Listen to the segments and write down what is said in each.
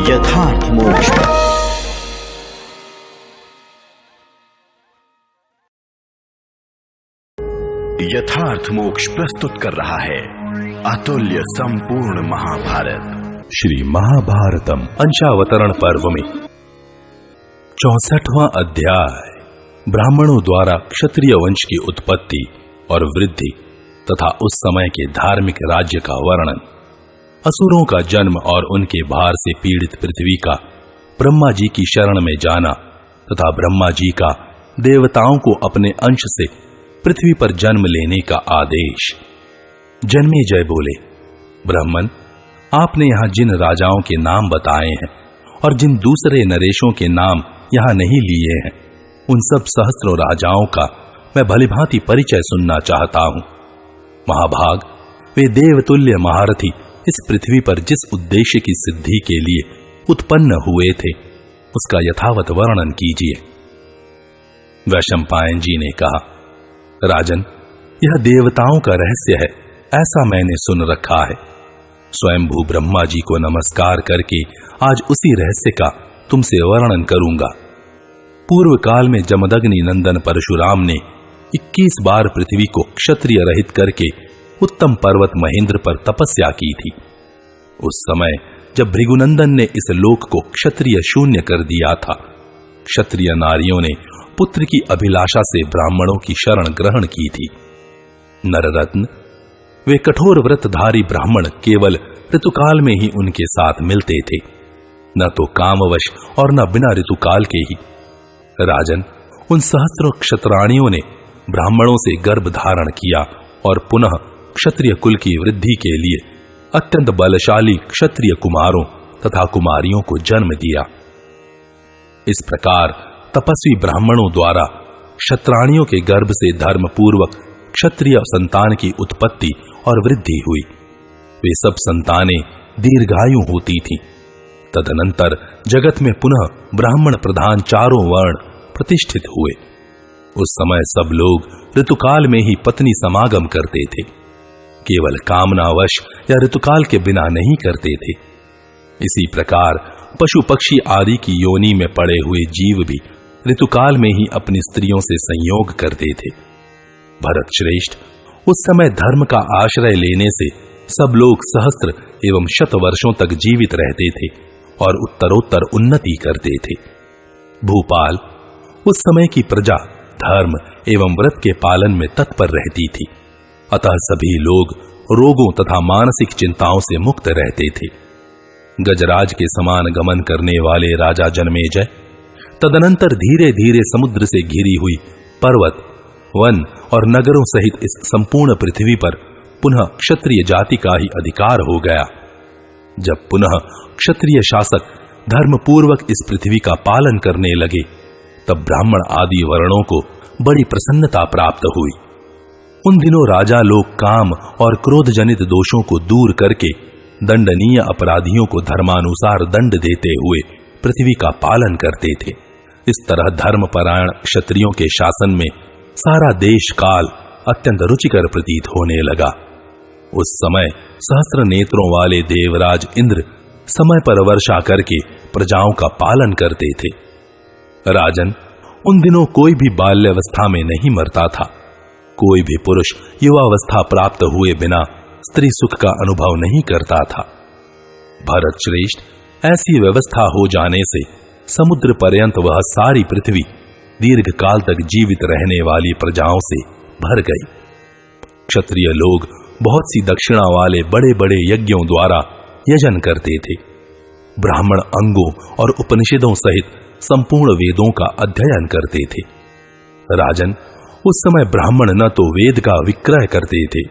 यथार्थ मोक्ष। यथार्थ मोक्ष प्रस्तुत कर रहा है अतुल्य संपूर्ण महाभारत। श्री महाभारतम अंशावतरण पर्व में 64वां अध्याय ब्राह्मणों द्वारा क्षत्रिय वंश की उत्पत्ति और वृद्धि तथा उस समय के धार्मिक राज्य का वर्णन। असुरों का जन्म और उनके भार से पीड़ित पृथ्वी का ब्रह्मा जी की शरण में जाना तथा ब्रह्मा जी का देवताओं को अपने अंश से पृथ्वी पर जन्म लेने का आदेश। जन्मेजय बोले, ब्राह्मण, आपने यहाँ जिन राजाओं के नाम बताए हैं और जिन दूसरे नरेशों के नाम यहाँ नहीं लिए हैं, उन सब सहस्त्रों राजाओं का मैं भलीभांति परिचय सुनना चाहता हूँ। महाभाग, वे देवतुल्य महारथी इस पृथ्वी पर जिस उद्देश्य की सिद्धि के लिए उत्पन्न हुए थे, उसका यथावत वर्णन कीजिए। वैशंपायन जी ने कहा, राजन, यह देवताओं का रहस्य है, ऐसा मैंने सुन रखा है। स्वयंभू ब्रह्मा जी को नमस्कार करके आज उसी रहस्य का तुमसे वर्णन करूंगा। पूर्व काल में जमदग्नि नंदन परशुराम ने 21 बार पृथ्वी को क्षत्रिय रहित करके उत्तम पर्वत महेंद्र पर तपस्या की थी। उस समय जब भृगुनंदन ने इस लोक को क्षत्रिय शून्य कर दिया था, क्षत्रिय नारियों ने पुत्र की अभिलाषा से ब्राह्मणों की शरण ग्रहण की थी। नररत्न, वे कठोर व्रतधारी ब्राह्मण केवल ऋतुकाल में ही उनके साथ मिलते थे, न तो कामवश और न बिना ऋतुकाल के ही। राजन, उन सहस्त्रों क्षत्राणियों ने ब्राह्मणों से गर्भ धारण किया और पुनः क्षत्रिय कुल की वृद्धि के लिए अत्यंत बलशाली क्षत्रिय कुमारों तथा कुमारियों को जन्म दिया। इस प्रकार तपस्वी ब्राह्मणों द्वारा क्षत्राणियों के गर्भ से धर्मपूर्वक क्षत्रिय संतान की उत्पत्ति और वृद्धि हुई। वे सब संतानें दीर्घायु होती थीं। तदनंतर जगत में पुनः ब्राह्मण प्रधान चारों वर्ण प्रतिष्ठित हुए। उस समय सब लोग ऋतुकाल में ही पत्नी समागम करते थे, केवल कामनावश या ऋतुकाल के बिना नहीं करते थे। इसी प्रकार पशु पक्षी आदि की योनि में पड़े हुए जीव भी ऋतुकाल में ही अपनी स्त्रियों से संयोग करते थे। भरत श्रेष्ठ, उस समय धर्म का आश्रय लेने से सब लोग सहस्त्र एवं शत वर्षों तक जीवित रहते थे और उत्तरोत्तर उन्नति करते थे। भूपाल, उस समय की प्रजा धर्म एवं व्रत के पालन में तत्पर रहती थी, अतः सभी लोग रोगों तथा मानसिक चिंताओं से मुक्त रहते थे। गजराज के समान गमन करने वाले राजा जन्मेजय तदनंतर धीरे धीरे समुद्र से घिरी हुई पर्वत, वन और नगरों सहित इस संपूर्ण पृथ्वी पर पुनः क्षत्रिय जाति का ही अधिकार हो गया। जब पुनः क्षत्रिय शासक धर्मपूर्वक इस पृथ्वी का पालन करने लगे, तब ब्राह्मण आदि वर्णों को बड़ी प्रसन्नता प्राप्त हुई। उन दिनों राजा लोग काम और क्रोध जनित दोषों को दूर करके दंडनीय अपराधियों को धर्मानुसार दंड देते हुए पृथ्वी का पालन करते थे। इस तरह धर्मपरायण क्षत्रियों के शासन में सारा देश काल अत्यंत रुचिकर प्रतीत होने लगा। उस समय सहस्त्र नेत्रों वाले देवराज इंद्र समय पर वर्षा करके प्रजाओं का पालन करते थे। राजन, उन दिनों कोई भी बाल्यावस्था में नहीं मरता था। कोई भी पुरुष युवावस्था प्राप्त हुए बिना स्त्री सुख का अनुभव नहीं करता था। भरत श्रेष्ठ, ऐसी व्यवस्था हो जाने से समुद्र पर्यंत वह सारी पृथ्वी दीर्घ काल तक जीवित रहने वाली प्रजाओं से भर गई। क्षत्रिय लोग बहुत सी दक्षिणा वाले बड़े बड़े यज्ञों द्वारा यजन करते थे। ब्राह्मण अंगों और उपनिषदों सहित संपूर्ण वेदों का अध्ययन करते थे। राजन, उस समय ब्राह्मण न तो वेद का विक्रय करते थे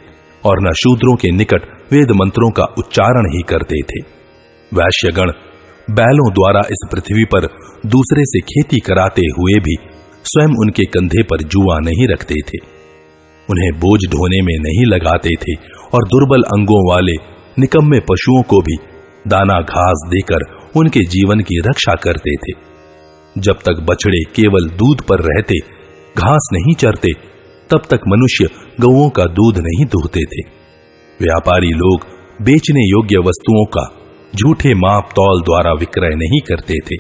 और न शूद्रों के निकट वेद मंत्रों का उच्चारण ही करते थे। वैश्यगण बैलों द्वारा इस पृथ्वी पर दूसरे से खेती कराते हुए भी स्वयं उनके कंधे पर जुआ नहीं रखते थे, उन्हें बोझ ढोने में नहीं लगाते थे और दुर्बल अंगों वाले निकम्मे पशुओं को भी दाना घास देकर उनके जीवन की रक्षा करते थे। जब तक बछड़े केवल दूध पर रहते, घास नहीं चरते, तब तक मनुष्य गौओं का दूध नहीं दूहते थे। व्यापारी लोग बेचने योग्य वस्तुओं का झूठे माप तौल द्वारा विक्रय नहीं करते थे।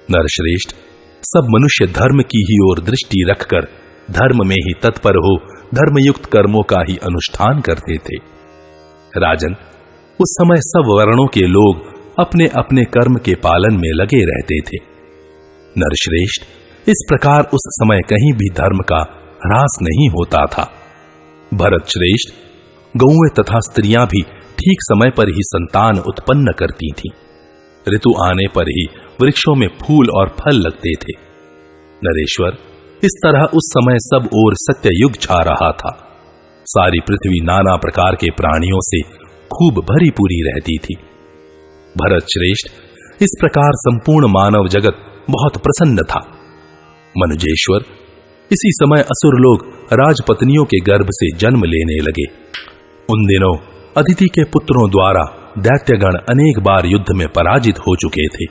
नरश्रेष्ठ, सब मनुष्य धर्म की ही ओर दृष्टि रखकर धर्म में ही तत्पर हो धर्मयुक्त कर्मों का ही अनुष्ठान करते थे। राजन, उस समय सब वर्णों के लोग अपने अपने कर्म के पालन में लगे रहते थे। नरश्रेष्ठ, इस प्रकार उस समय कहीं भी धर्म का ह्रास नहीं होता था। भरत श्रेष्ठ, गौएं तथा स्त्रियां भी ठीक समय पर ही संतान उत्पन्न करती थीं। ऋतु आने पर ही वृक्षों में फूल और फल लगते थे। नरेश्वर, इस तरह उस समय सब ओर सत्ययुग छा रहा था। सारी पृथ्वी नाना प्रकार के प्राणियों से खूब भरी पूरी रहती थी। भरत श्रेष्ठ, इस प्रकार संपूर्ण मानव जगत बहुत प्रसन्न था। मनुजेश्वर, इसी समय असुर लोग राजपत्नियों के गर्भ से जन्म लेने लगे। उन दिनों अदिति के पुत्रों द्वारा दैत्यगण अनेक बार युद्ध में पराजित हो चुके थे।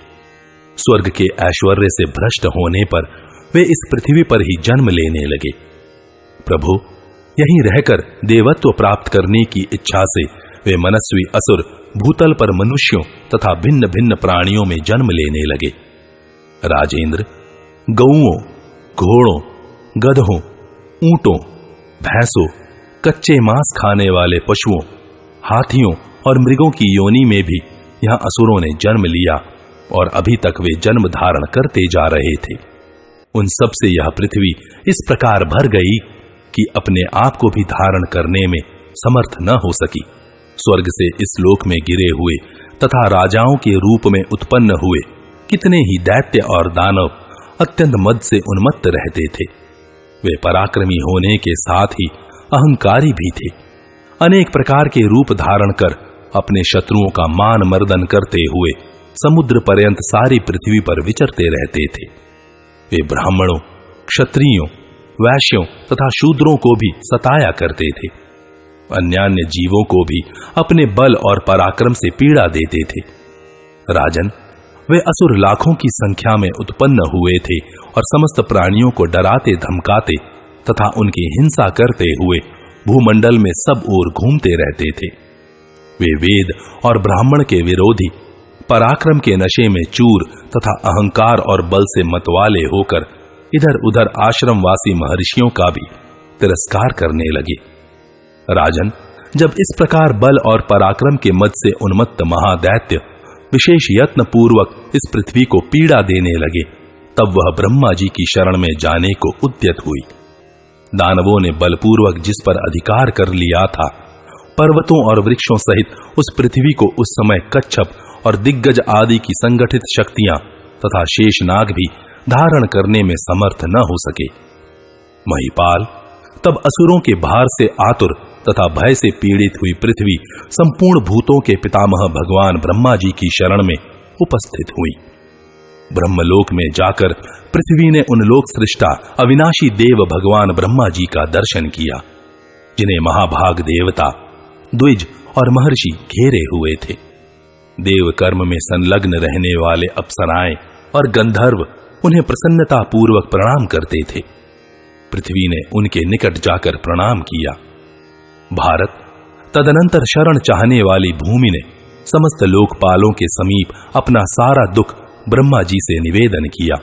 स्वर्ग के ऐश्वर्य से भ्रष्ट होने पर वे इस पृथ्वी पर ही जन्म लेने लगे। प्रभु, यहीं रहकर देवत्व प्राप्त करने की इच्छा से वे मनस्वी असुर भूतल पर मनुष्यों तथा भिन्न भिन्न प्राणियों में जन्म लेने लगे। राजेंद्र, गौओं, घोड़ों, गधों, ऊंटों, भैंसों, कच्चे मांस खाने वाले पशुओं, हाथियों और मृगों की योनि में भी यहां असुरों ने जन्म लिया और अभी तक वे जन्म धारण करते जा रहे थे। उन सब से यह पृथ्वी इस प्रकार भर गई कि अपने आप को भी धारण करने में समर्थ न हो सकी। स्वर्ग से इस लोक में गिरे हुए तथा राजाओं के रूप में उत्पन्न हुए कितने ही दैत्य और दानव अत्यंत मद से उन्मत्त रहते थे। वे पराक्रमी होने के साथ ही अहंकारी भी थे। अनेक प्रकार के रूप धारण कर अपने शत्रुओं का मान मर्दन करते हुए समुद्र पर्यंत सारी पृथ्वी पर विचरते रहते थे। वे ब्राह्मणों, क्षत्रियों, वैश्यों तथा शूद्रों को भी सताया करते थे। अन्यान्य जीवों को भी अपने बल और पराक्रम से पीड़ा देते थे। राजन, वे असुर लाखों की संख्या में उत्पन्न हुए थे और समस्त प्राणियों को डराते धमकाते तथा उनकी हिंसा करते हुए भूमंडल में सब ओर घूमते रहते थे। वे वेद और ब्राह्मण के विरोधी, पराक्रम के नशे में चूर तथा अहंकार और बल से मतवाले होकर इधर उधर आश्रमवासी महर्षियों का भी तिरस्कार करने लगे। राजन, जब इस प्रकार बल और पराक्रम के मद से उन्मत्त महादैत्य विशेष यत्न पूर्वक इस पृथ्वी को पीड़ा देने लगे, तब वह ब्रह्मा जी की शरण में जाने को उद्यत हुई। दानवों ने बलपूर्वक जिस पर अधिकार कर लिया था, पर्वतों और वृक्षों सहित उस पृथ्वी को उस समय कच्छप और दिग्गज आदि की संगठित शक्तियां तथा शेषनाग भी धारण करने में समर्थ न हो सके। महिपाल, तब असुरों के भार से आतुर तथा भय से पीड़ित हुई पृथ्वी संपूर्ण भूतों के पितामह भगवान ब्रह्मा जी की शरण में उपस्थित हुई। ब्रह्मलोक में जाकर पृथ्वी ने उन लोक सृष्टा अविनाशी देव भगवान ब्रह्मा जी का दर्शन किया, जिन्हें महाभाग देवता, द्विज और महर्षि घेरे हुए थे। देव कर्म में संलग्न रहने वाले अप्सराएं और गंधर्व उन्हें प्रसन्नता पूर्वक प्रणाम करते थे। पृथ्वी ने उनके निकट जाकर प्रणाम किया। भारत, तदनंतर शरण चाहने वाली भूमि ने समस्त लोकपालों के समीप अपना सारा दुख ब्रह्मा जी से निवेदन किया।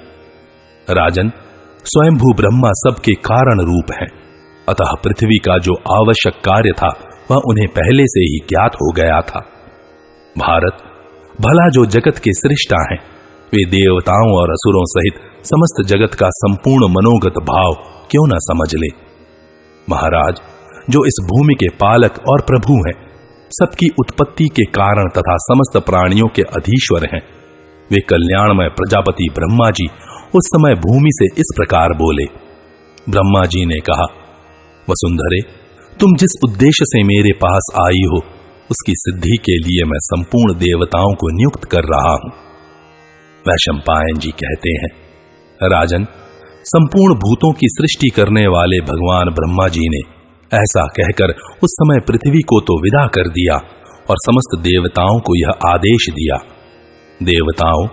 राजन, स्वयंभू ब्रह्मा सबके कारण रूप है, अतः पृथ्वी का जो आवश्यक कार्य था वह उन्हें पहले से ही ज्ञात हो गया था। भारत, भला जो जगत के सृष्टा हैं, वे देवताओं और असुरों सहित समस्त जगत का संपूर्ण मनोगत भाव क्यों न समझ ले। महाराज, जो इस भूमि के पालक और प्रभु हैं, सबकी उत्पत्ति के कारण तथा समस्त प्राणियों के अधीश्वर हैं, वे कल्याणमय प्रजापति ब्रह्मा जी उस समय भूमि से इस प्रकार बोले। ब्रह्मा जी ने कहा, वसुंधरे, तुम जिस उद्देश्य से मेरे पास आई हो उसकी सिद्धि के लिए मैं संपूर्ण देवताओं को नियुक्त कर रहा हूं। वैशंपायन जी कहते हैं, राजन, संपूर्ण भूतों की सृष्टि करने वाले भगवान ब्रह्मा जी ने ऐसा कहकर उस समय पृथ्वी को तो विदा कर दिया और समस्त देवताओं को यह आदेश दिया, देवताओं,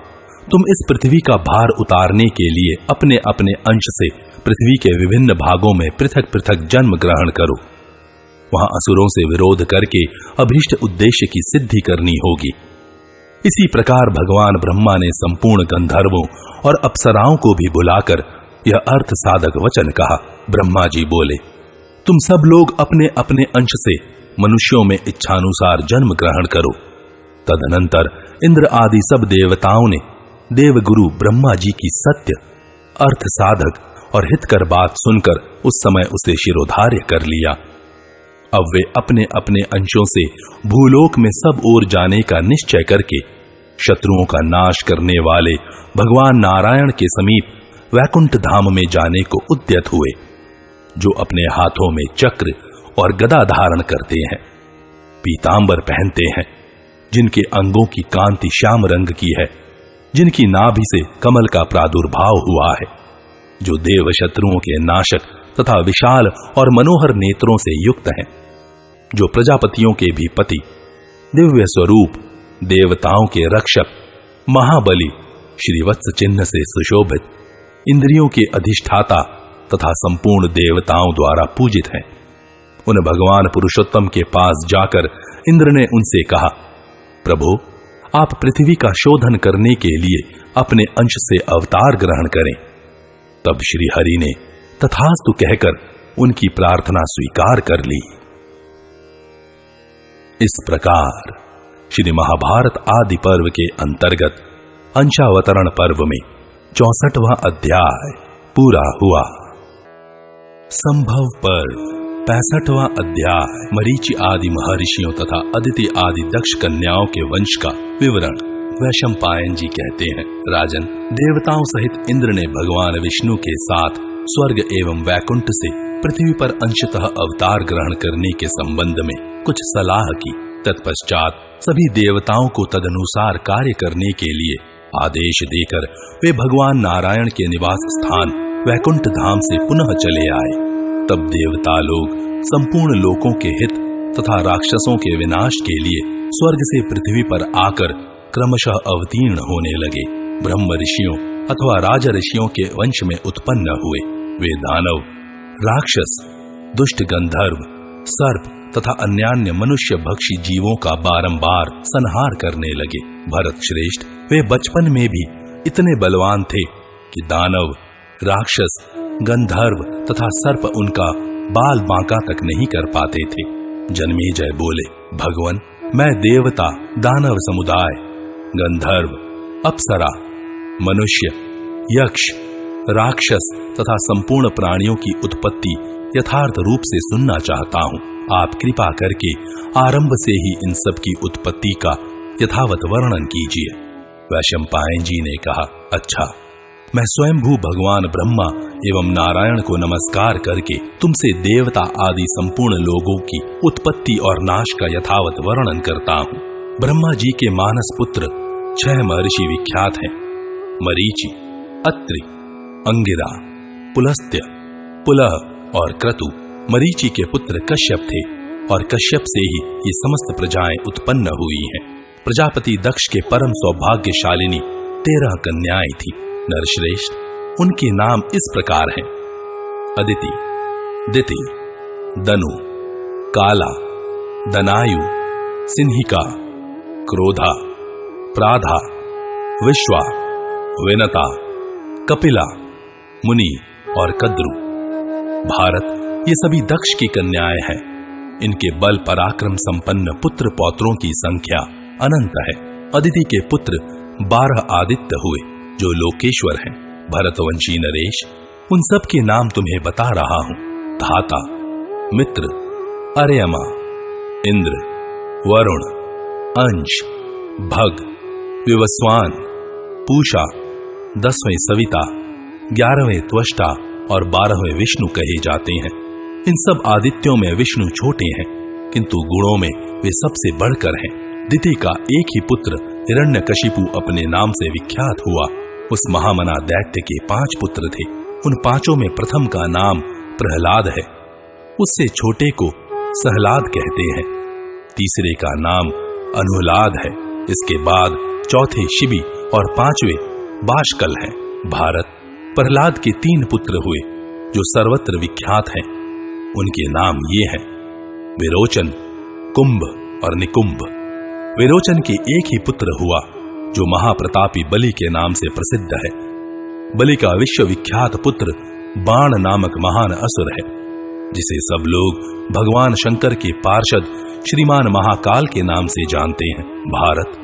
तुम इस पृथ्वी का भार उतारने के लिए अपने अपने अंश से पृथ्वी के विभिन्न भागों में पृथक पृथक जन्म ग्रहण करो। वहां असुरों से विरोध करके अभीष्ट उद्देश्य की सिद्धि करनी होगी। इसी प्रकार भगवान ब्रह्मा ने संपूर्ण गंधर्वों और अप्सराओं को भी बुलाकर यह अर्थ साधक वचन कहा। ब्रह्मा जी बोले, तुम सब लोग अपने अपने अंश से मनुष्यों में इच्छानुसार जन्म ग्रहण करो। तदनंतर इंद्र आदि सब देवताओं ने देवगुरु ब्रह्मा जी की सत्य, अर्थ साधक और हितकर बात सुनकर उस समय उसे शिरोधार्य कर लिया। अब वे अपने अपने अंशों से भूलोक में सब ओर जाने का निश्चय करके शत्रुओं का नाश करने वाले भगवान नारायण के समीप वैकुंठ धाम में जाने को उद्यत हुए, जो अपने हाथों में चक्र और गदा धारण करते हैं, पीतांबर पहनते हैं, जिनके अंगों की कांति श्याम रंग की है, जिनकी नाभि से कमल का प्रादुर्भाव हुआ है, जो देव शत्रुओं के नाशक तथा विशाल और मनोहर नेत्रों से युक्त हैं, जो प्रजापतियों के भी पति, दिव्य स्वरूप, देवताओं के रक्षक, महाबली, श्रीवत्स चिन्ह से सुशोभित, इंद्रियों के अधिष्ठाता तथा संपूर्ण देवताओं द्वारा पूजित हैं। उन भगवान पुरुषोत्तम के पास जाकर इंद्र ने उनसे कहा, प्रभु, आप पृथ्वी का शोधन करने के लिए अपने अंश से अवतार ग्रहण करें। तब श्री हरि ने तथास्तु कहकर उनकी प्रार्थना स्वीकार कर ली। इस प्रकार श्री महाभारत आदि पर्व के अंतर्गत अंशावतरण पर्व में 64वां अध्याय पूरा हुआ। संभव पर्व 65वां अध्याय मरीचि आदि महर्षियों तथा अदिति आदि दक्ष कन्याओं के वंश का विवरण। वैशंपायन जी कहते हैं, राजन, देवताओं सहित इंद्र ने भगवान विष्णु के साथ स्वर्ग एवं वैकुंठ से पृथ्वी पर अंशतः अवतार ग्रहण करने के संबंध में कुछ सलाह की। तत्पश्चात सभी देवताओं को तदनुसार कार्य करने के लिए आदेश देकर वे भगवान नारायण के निवास स्थान वैकुंठ धाम से पुनः चले आए। तब देवता लोग संपूर्ण लोकों के हित तथा राक्षसों के विनाश के लिए स्वर्ग से पृथ्वी पर आकर क्रमशः अवतीर्ण होने लगे। ब्रह्म ऋषियों अथवा राज ऋषियों के वंश में उत्पन्न हुए। वे दानव, राक्षस, दुष्ट गंधर्व, सर्प तथा अन्यान्य मनुष्य भक्षी जीवों का बारंबार संहार करने लगे। भरत श्रेष्ठ, वे बचपन में भी इतने बलवान थे कि दानव, राक्षस, गंधर्व तथा सर्प उनका बाल बांका तक नहीं कर पाते थे। जन्मेजय बोले, भगवन, मैं देवता, दानव समुदाय, गंधर्व, अप्सरा, मनुष्य, यक्ष, राक्षस तथा संपूर्ण प्राणियों की उत्पत्ति यथार्थ रूप से सुनना चाहता हूँ। आप कृपा करके आरंभ से ही इन सब की उत्पत्ति का यथावत वर्णन कीजिए। वैशंपायन जी ने कहा, अच्छा, मैं स्वयंभू भगवान ब्रह्मा एवं नारायण को नमस्कार करके तुमसे देवता आदि संपूर्ण लोगों की उत्पत्ति और नाश का यथावत वर्णन करता हूँ। ब्रह्मा जी के मानस पुत्र 6 महर्षि विख्यात हैं। मरीचि, अत्रि, अंगिरा, पुलस्त्य, पुलह और क्रतु मरीचि के पुत्र कश्यप थे और कश्यप से ही ये समस्त प्रजाएं उत्पन्न हुई हैं। प्रजापति दक्ष के परम सौभाग्यशालिनी 13 कन्याएं थी। नरश्रेष्ठ, उनके नाम इस प्रकार हैं: अदिति, दिति, दनु, काला, दनायु, सिन्हिका, क्रोधा, प्राधा, विश्वा, विनता, कपिला, मुनि और कद्रु। भारत, ये सभी दक्ष की कन्याएं हैं। इनके बल पराक्रम संपन्न पुत्र पौत्रों की संख्या अनंत है। अदिति के पुत्र 12 आदित्य हुए जो लोकेश्वर हैं। भरतवंशी नरेश, उन सब के नाम तुम्हें बता रहा हूं: धाता, मित्र, अर्यमा, इंद्र, वरुण, अंश, भग, विवस्वान, पूषा, 10वें सविता, 11वें त्वष्टा और 12वें विष्णु कहे जाते हैं। इन सब आदित्यों में विष्णु छोटे हैं, किंतु गुणों में वे सबसे बढ़कर हैं। दिति का एक ही पुत्र हिरण्यकशिपु अपने नाम से विख्यात हुआ। उस महामना दैत्य के 5 पुत्र थे। उन 5 में प्रथम का नाम प्रहलाद है, उससे छोटे को सहलाद कहते हैं। तीसरे का नाम अनुलाद है, इसके बाद चौथे शिबी और 5वें बाशकल हैं। भारत प्रहलाद के 3 पुत्र हुए जो सर्वत्र विख्यात हैं। उनके नाम ये हैं विरोचन, कुंभ और निकुंभ। विरोचन के एक ही पुत्र हुआ जो महाप्रतापी बलि के नाम से प्रसिद्ध है। बलि का विश्वविख्यात पुत्र बाण नामक महान असुर है, जिसे सब लोग भगवान शंकर के पार्षद श्रीमान महाकाल के नाम से जानते हैं। भारत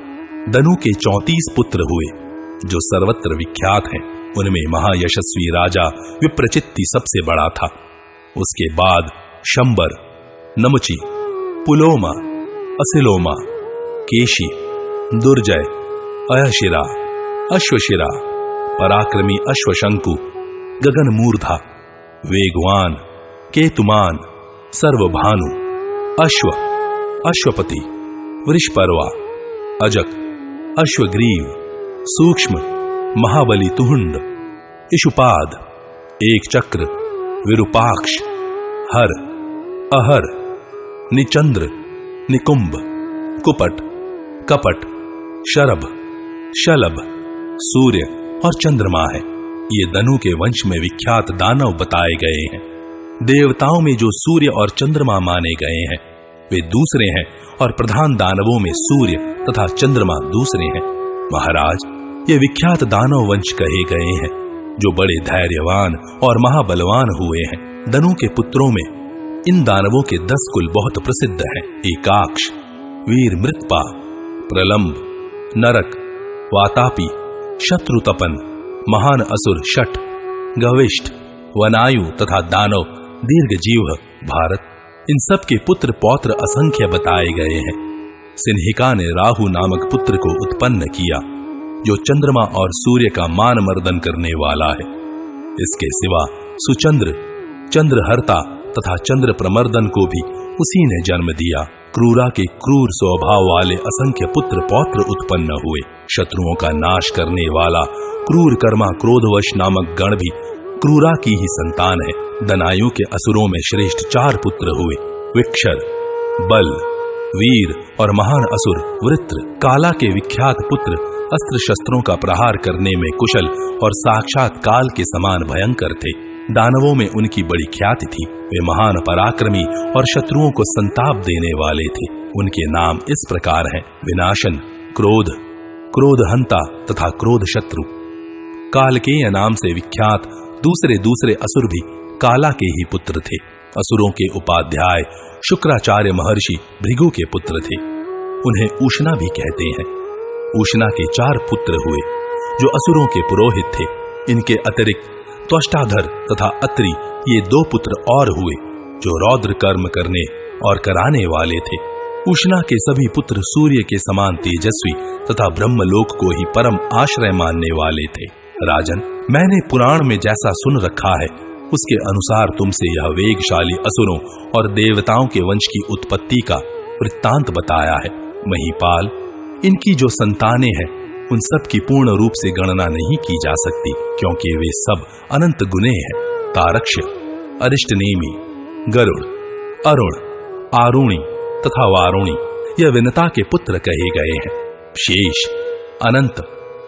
दनु के 34 पुत्र हुए जो सर्वत्र विख्यात हैं। उनमें महायशस्वी राजा विप्रचित्ति सबसे बड़ा था। उसके बाद शंबर, नमुचि, पुलोमा, असिलोमा, केशी, दुर्जय, अयशिरा, अश्वशिरा, पराक्रमी अश्वशंकु, गगनमूर्धा, वेगवान, केतुमान, सर्वभानु, अश्व, अश्वपति, वृषपर्वा, अजक, अश्वग्रीव, सूक्ष्म, महाबली तुहुंड, इशुपाद, एक चक्र, विरूपाक्ष, हर, अहर, निचंद्र, निकुंभ, कुपट, कपट, शरभ, शलभ, सूर्य और चंद्रमा है। ये दनु के वंश में विख्यात दानव बताए गए हैं। देवताओं में जो सूर्य और चंद्रमा माने गए हैं वे दूसरे हैं, और प्रधान दानवों में सूर्य तथा चंद्रमा दूसरे हैं। महाराज, ये विख्यात दानव वंश कहे गए हैं जो बड़े धैर्यवान और महाबलवान हुए हैं। दनु के पुत्रों में इन दानवों के 10 कुल बहुत प्रसिद्ध हैं। एकाक्ष, वीर मृतपा, प्रलंब, नरक, वातापी, शत्रुतपन, महान असुर शठ, गविष्ठ, वनायु तथा दानव दीर्घजीव। भारत इन सब के पुत्र पौत्र असंख्य बताए गए हैं। सिन्हिका ने राहु नामक पुत्र को उत्पन्न किया जो चंद्रमा और सूर्य का मान मर्दन करने वाला है। इसके सिवा सुचंद्र, चंद्रहर्ता तथा चंद्र प्रमर्दन को भी उसी ने जन्म दिया। क्रूरा के क्रूर स्वभाव वाले असंख्य पुत्र पौत्र उत्पन्न हुए। शत्रुओं का नाश करने वाला क्रूर कर्मा क्रोधवश नामक गण भी क्रूरा की ही संतान है। दनायु के असुरों में श्रेष्ठ 4 पुत्र हुए, विक्षर, बल, वीर और महान असुर वृत्र। काला के विख्यात पुत्र अस्त्र शस्त्रों का प्रहार करने में कुशल और साक्षात काल के समान भयंकर थे। दानवों में उनकी बड़ी ख्याति थी। वे महान पराक्रमी और शत्रुओं को संताप देने वाले थे। उनके नाम इस प्रकार हैं विनाशन, क्रोध, क्रोधहंता तथा क्रोध शत्रु। कालकेय नाम से विख्यात दूसरे असुर भी काला के ही पुत्र थे। असुरों के उपाध्याय शुक्राचार्य महर्षि भृगु के पुत्र थे। उन्हें उष्णा भी कहते हैं। उष्णा के 4 पुत्र हुए जो असुरों के पुरोहित थे। इनके अतिरिक्त त्वष्टाधर तथा अत्रि ये 2 पुत्र और हुए जो रौद्र कर्म करने और कराने वाले थे। उष्णा के सभी पुत्र सूर्य के समान तेजस्वी तथा ब्रह्मलोक को ही परम आश्रय मानने वाले थे। राजन, मैंने पुराण में जैसा सुन रखा है उसके अनुसार तुमसे यह वेगशाली असुरों और देवताओं के वंश की उत्पत्ति का वृत्तांत बताया है। महीपाल, इनकी जो संतानें हैं उन सब की पूर्ण रूप से गणना नहीं की जा सकती, क्योंकि वे सब अनंत गुणे हैं। तारक्ष, अरिष्टनेमी, गरुड़, अरुण, आरुणी तथा वारुणी यह विनता के पुत्र कहे गए हैं। शेष, अनंत,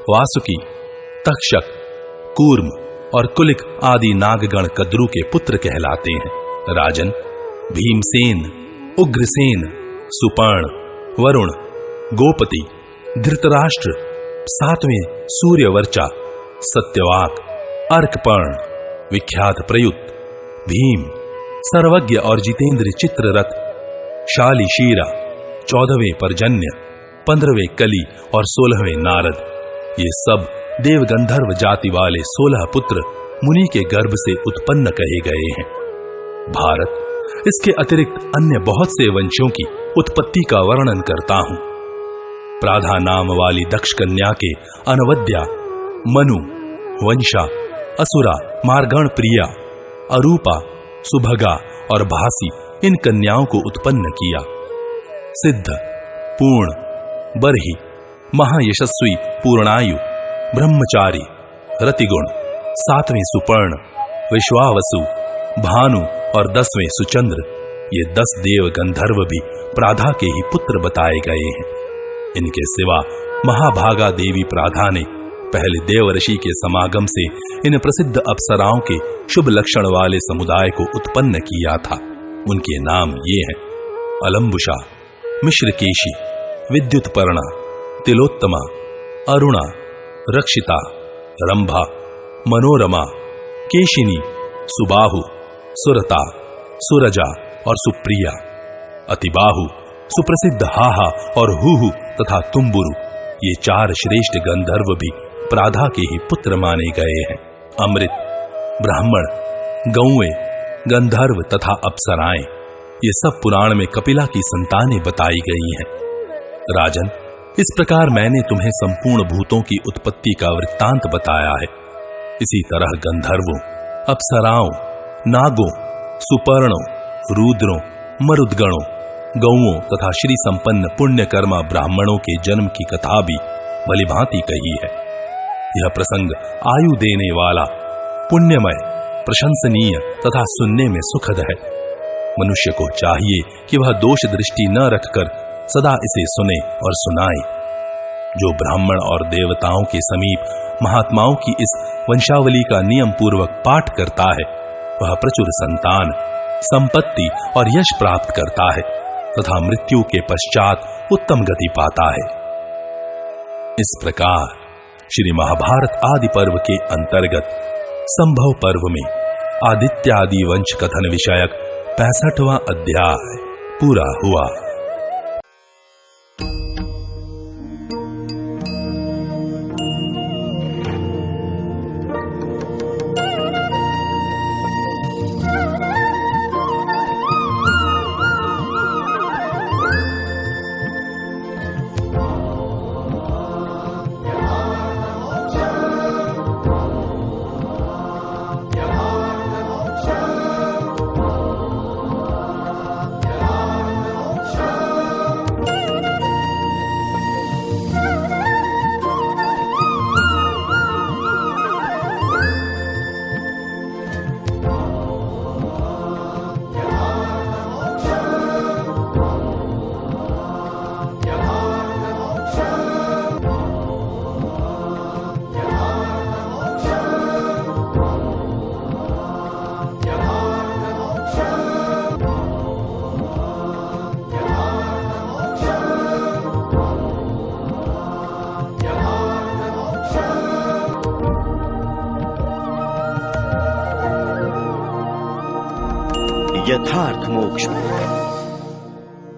वासुकी, तक्षक, कूर्म और कुलिक आदि नागगण कद्रु के पुत्र कहलाते हैं। राजन, भीमसेन, उग्रसेन, सुपर्ण, वरुण, गोपति, धृतराष्ट्र, 7वें सूर्यवर्चा, सत्यवाक, अर्कपर्ण, विख्यात प्रयुक्त, भीम, सर्वज्ञ और जितेंद्र चित्ररथ, शालिशीरा, 14वें पर्जन्य, 15वें कली और 16वें नारद, ये सब देव गंधर्व जाति वाले 16 पुत्र मुनि के गर्भ से उत्पन्न कहे गए हैं। भारत, इसके अतिरिक्त अन्य बहुत से वंशों की उत्पत्ति का वर्णन करता हूं। प्राधा नाम वाली दक्ष कन्या के अनवद्या, मनु, वंशा, असुरा, मार्गण प्रिया, अरूपा, सुभगा और भासी इन कन्याओं को उत्पन्न किया। सिद्ध, पूर्ण, बरही, महायशस्वी पूर्णायु, ब्रह्मचारी, रतिगुण, 7वें सुपर्ण, विश्वावसु, भानु और 10वें सुचंद्र, ये 10 देव गंधर्व भी प्राधा के ही पुत्र बताए गए हैं। इनके सिवा महाभागा देवी प्राधा ने पहले देवऋषि के समागम से इन प्रसिद्ध अप्सराओं के शुभ लक्षण वाले समुदाय को उत्पन्न किया था। उनके नाम ये हैं: अलंबुषा, मिश्रकेशी, विद्युतपर्णा, तिलोत्तमा, अरुणा, रक्षिता, रंभा, मनोरमा, केशिनी, सुबाहु, सुरता, सुरजा और सुप्रिया। अतिबाहु, सुप्रसिद्ध हाहा और हुहु तथा तुम्बुरु, ये 4 श्रेष्ठ गंधर्व भी प्राधा के ही पुत्र माने गए हैं। अमृत, ब्राह्मण, गौएं, गंधर्व तथा अप्सराएं, ये सब पुराण में कपिला की संतानें बताई गई हैं। राजन, इस प्रकार मैंने तुम्हें संपूर्ण भूतों की उत्पत्ति का वृत्तांत बताया है। इसी तरह गंधर्वों, अप्सराओं, नागों, सुपर्णों, रुद्रों, मरुद्गणों, गौओं तथा श्री संपन्न पुण्यकर्मा ब्राह्मणों के जन्म की कथा भी भलीभांति कही है। यह प्रसंग आयु देने वाला, पुण्यमय, प्रशंसनीय तथा सुनने में सुखद है। मनुष्य को चाहिए कि वह दोष दृष्टि न रखकर सदा इसे सुने और सुनाए। जो ब्राह्मण और देवताओं के समीप महात्माओं की इस वंशावली का नियम पूर्वक पाठ करता है, वह प्रचुर संतान, संपत्ति और यश प्राप्त करता है तथा मृत्यु के पश्चात उत्तम गति पाता है। इस प्रकार श्री महाभारत आदि पर्व के अंतर्गत संभव पर्व में आदित्यादि वंश कथन विषयक 65वां अध्याय पूरा हुआ। यथार्थ मोक्ष।